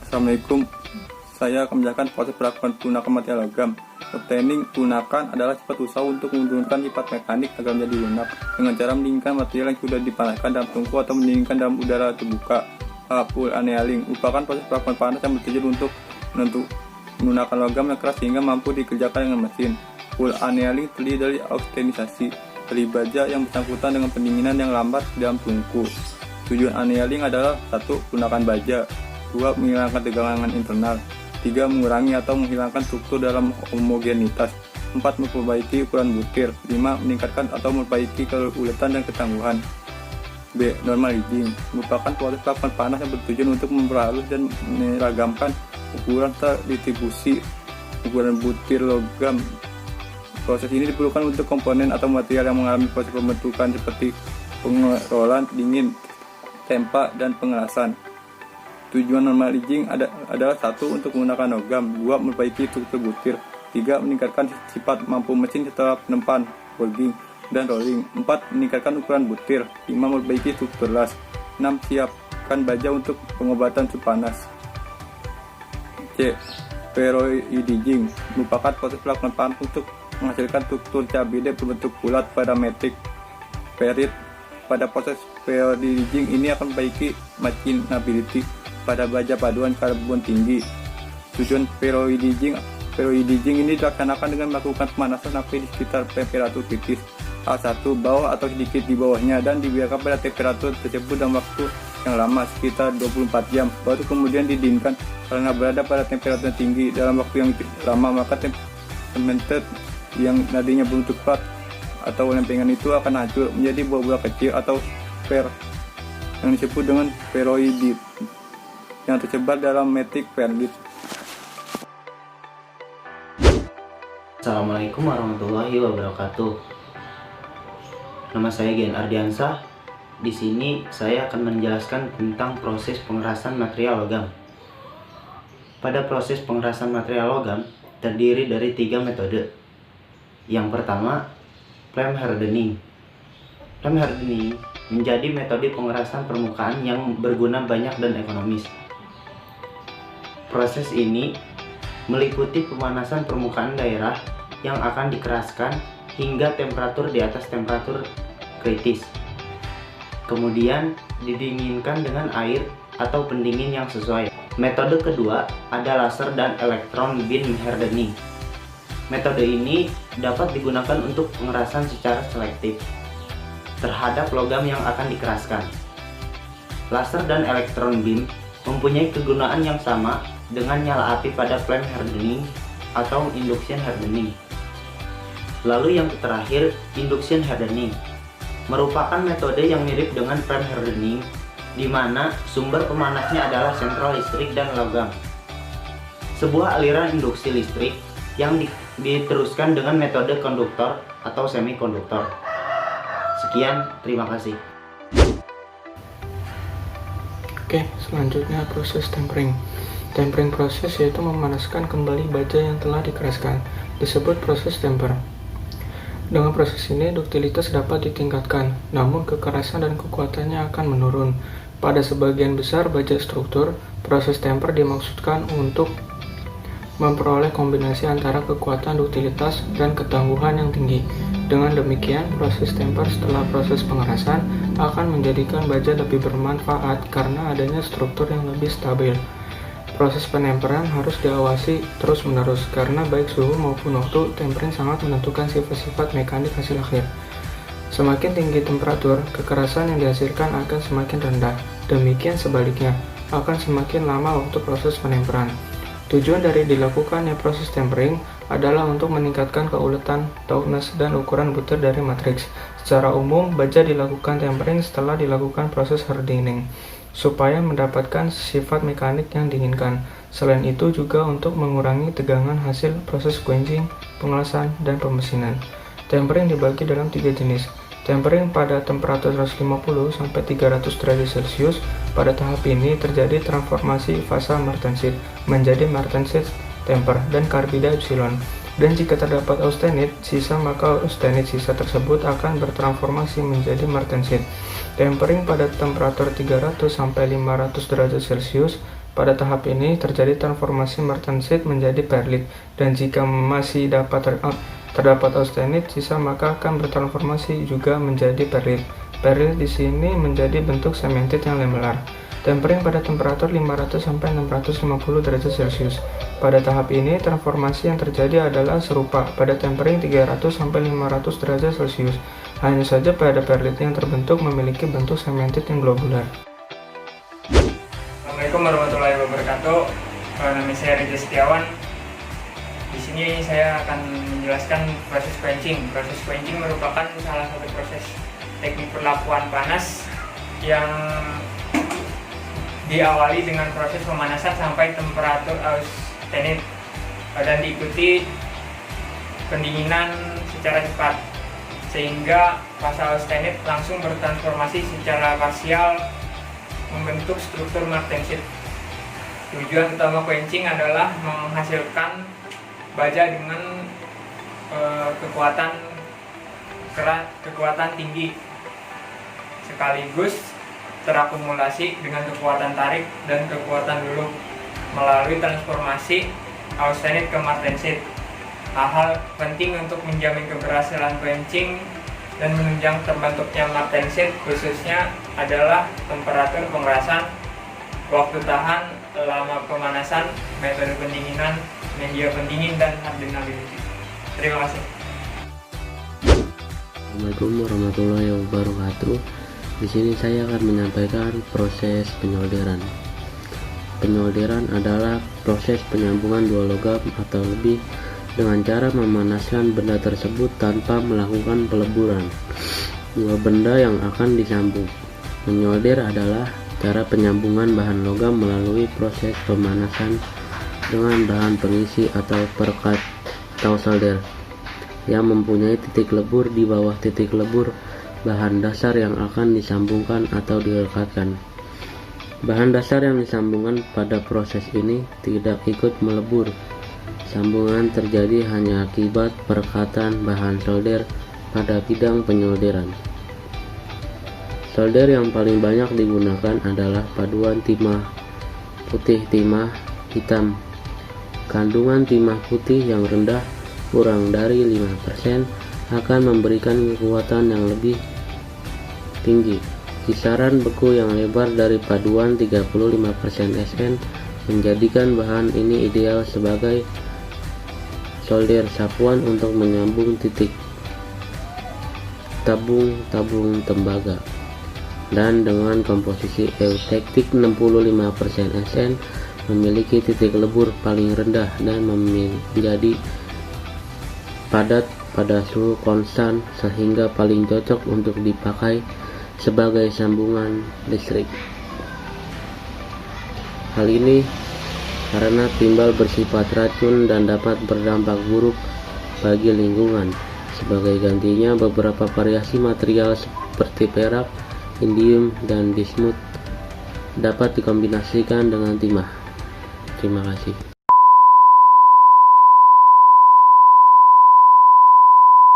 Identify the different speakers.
Speaker 1: Assalamualaikum. Saya akan menjelaskan proses perlakuan pelunakan material logam. Obtaining pelunakan adalah sifat usaha untuk menurunkan sifat mekanik agar menjadi lunak dengan cara mendinginkan material yang sudah dipanaskan dalam tungku atau mendinginkan dalam udara terbuka. Full annealing merupakan proses perlakuan panas yang bertujuan untuk menurunkan logam yang keras sehingga mampu dikerjakan dengan mesin. Full annealing terdiri dari austenisasi dari baja yang bersangkutan dengan pendinginan yang lambat dalam tungku. Tujuan annealing adalah 1. Gunakan baja, 2. Menghilangkan tegangan internal, 3. Mengurangi atau menghilangkan struktur dalam homogenitas, 4. Memperbaiki ukuran butir, 5. Meningkatkan atau memperbaiki keuletan dan ketangguhan. B. Normalizing merupakan proses perlakuan panas yang bertujuan untuk memperhalus dan meragamkan ukuran distribusi ukuran butir logam. Proses ini diperlukan untuk komponen atau material yang mengalami proses pembentukan seperti pengerolan, dingin, tempa, dan pengelasan. Tujuan normalizing adalah 1. Untuk menggunakan logam, 2. Memperbaiki struktur butir, 3. Meningkatkan sifat mampu mesin setelah penempaan, forging, dan rolling, 4. Meningkatkan ukuran butir, 5. Memperbaiki struktur las, 6. Siapkan baja untuk pengobatan suhu panas. C. Ferroidizing merupakan proses perlakuan panas untuk menghasilkan struktur carbide berbentuk bulat pada metrik ferrit. Pada proses ferroidizing ini akan memperbaiki machinability pada baja paduan karbon tinggi. Tujuan ferroidizing ini dilaksanakan dengan melakukan pemanasan api di sekitar temperatur kritis A1 bawah atau sedikit di bawahnya dan dibiarkan pada temperatur tersebut dalam waktu yang lama sekitar 24 jam baru kemudian didinginkan. Karena berada pada temperatur tinggi dalam waktu yang lama maka cemented yang nadinya berbentuk flat atau lempengan itu akan hancur menjadi bola-bola kecil atau sphere yang disebut dengan ferroid yang tersebar dalam metrik ferrit.
Speaker 2: Assalamualaikum warahmatullahi wabarakatuh. Nama saya Gen Ardiansah. Di sini saya akan menjelaskan tentang proses pengerasan material logam. Pada proses pengerasan material logam terdiri dari 3 metode. Yang pertama, flame hardening. Flame hardening menjadi metode pengerasan permukaan yang berguna banyak dan ekonomis. Proses ini meliputi pemanasan permukaan daerah yang akan dikeraskan hingga temperatur di atas temperatur kritis. Kemudian didinginkan dengan air atau pendingin yang sesuai. Metode kedua ada laser dan electron beam hardening. Metode ini dapat digunakan untuk pengerasan secara selektif terhadap logam yang akan dikeraskan. Laser dan electron beam mempunyai kegunaan yang sama dengan nyala api pada flame hardening atau induction hardening. Lalu yang terakhir, induction hardening merupakan metode yang mirip dengan flame hardening, di mana sumber pemanasnya adalah sentral listrik dan logam. Sebuah aliran induksi listrik yang diteruskan dengan metode konduktor atau semikonduktor. Sekian, terima kasih.
Speaker 3: Oke, selanjutnya proses tempering. Tempering proses yaitu memanaskan kembali baja yang telah dikeraskan, disebut proses temper. Dengan proses ini, duktilitas dapat ditingkatkan, namun kekerasan dan kekuatannya akan menurun. Pada sebagian besar baja struktur, proses temper dimaksudkan untuk memperoleh kombinasi antara kekuatan duktilitas dan ketangguhan yang tinggi. Dengan demikian, proses temper setelah proses pengerasan akan menjadikan baja lebih bermanfaat karena adanya struktur yang lebih stabil. Proses penemperan harus diawasi terus-menerus karena baik suhu maupun waktu tempering sangat menentukan sifat-sifat mekanik hasil akhir. Semakin tinggi temperatur, kekerasan yang dihasilkan akan semakin rendah. Demikian sebaliknya, akan semakin lama waktu proses penemperan. Tujuan dari dilakukannya proses tempering adalah untuk meningkatkan keuletan, tautness, dan ukuran butir dari matriks. Secara umum, baja dilakukan tempering setelah dilakukan proses hardening supaya mendapatkan sifat mekanik yang diinginkan. Selain itu juga untuk mengurangi tegangan hasil proses quenching, pengelasan, dan pemesinan. Tempering dibagi dalam 3 jenis. Tempering pada temperatur 150-300 derajat Celcius. Pada tahap ini terjadi transformasi fasa martensit menjadi martensit temper dan karbida epsilon. Dan jika terdapat austenit sisa, maka austenit sisa tersebut akan bertransformasi menjadi martensit. Tempering pada temperatur 300-500 derajat Celcius. Pada tahap ini terjadi transformasi martensit menjadi perlit, dan jika masih terdapat austenit sisa maka akan bertransformasi juga menjadi perlit. Perlit di sini menjadi bentuk sementit yang lamellar. Tempering pada temperatur 500-650 derajat Celcius. Pada tahap ini, transformasi yang terjadi adalah serupa pada tempering 300-500 derajat Celcius. Hanya saja pada perlit yang terbentuk memiliki bentuk sementit yang globular.
Speaker 4: Assalamualaikum warahmatullahi wabarakatuh. Nama saya Reza Setiawan. Di sini saya akan menjelaskan proses quenching. Proses quenching merupakan salah satu proses teknik perlakuan panas yang diawali dengan proses pemanasan sampai temperatur austenit dan diikuti pendinginan secara cepat, sehingga fase austenit langsung bertransformasi secara parsial membentuk struktur martensit. Tujuan utama quenching adalah menghasilkan baja dengan kekuatan tinggi sekaligus terakumulasi dengan kekuatan tarik dan kekuatan luluh melalui transformasi austenit ke martensit. Hal-hal penting untuk menjamin keberhasilan quenching dan menunjang terbentuknya martensit khususnya adalah temperatur pengerasan, waktu tahan, lama pemanasan, metode pendinginan, media pendingin, dan hardenability. Terima kasih.
Speaker 5: Assalamualaikum warahmatullahi wabarakatuh. Di sini saya akan menyampaikan proses penyolderan. Penyolderan adalah proses penyambungan dua logam atau lebih dengan cara memanaskan benda tersebut tanpa melakukan peleburan dua benda yang akan disambung. Menyolder adalah cara penyambungan bahan logam melalui proses pemanasan dengan bahan pengisi atau perekat atau solder yang mempunyai titik lebur di bawah titik lebur bahan dasar yang akan disambungkan atau direkatkan. Bahan dasar yang disambungkan pada proses ini tidak ikut melebur. Sambungan terjadi hanya akibat perekatan bahan solder pada bidang penyolderan. Solder yang paling banyak digunakan adalah paduan timah putih timah hitam. Kandungan timah putih yang rendah kurang dari 5% akan memberikan kekuatan yang lebih tinggi. Kisaran beku yang lebar dari paduan 35% SN menjadikan bahan ini ideal sebagai solder sapuan untuk menyambung titik tabung tembaga. Dan dengan komposisi eutektik 65% SN memiliki titik lebur paling rendah dan menjadi padat pada suhu konstan sehingga paling cocok untuk dipakai sebagai sambungan listrik. Hal ini karena timbal bersifat racun dan dapat berdampak buruk bagi lingkungan. Sebagai gantinya, beberapa variasi material seperti perak, indium, dan bismut dapat dikombinasikan dengan timah. Terima kasih.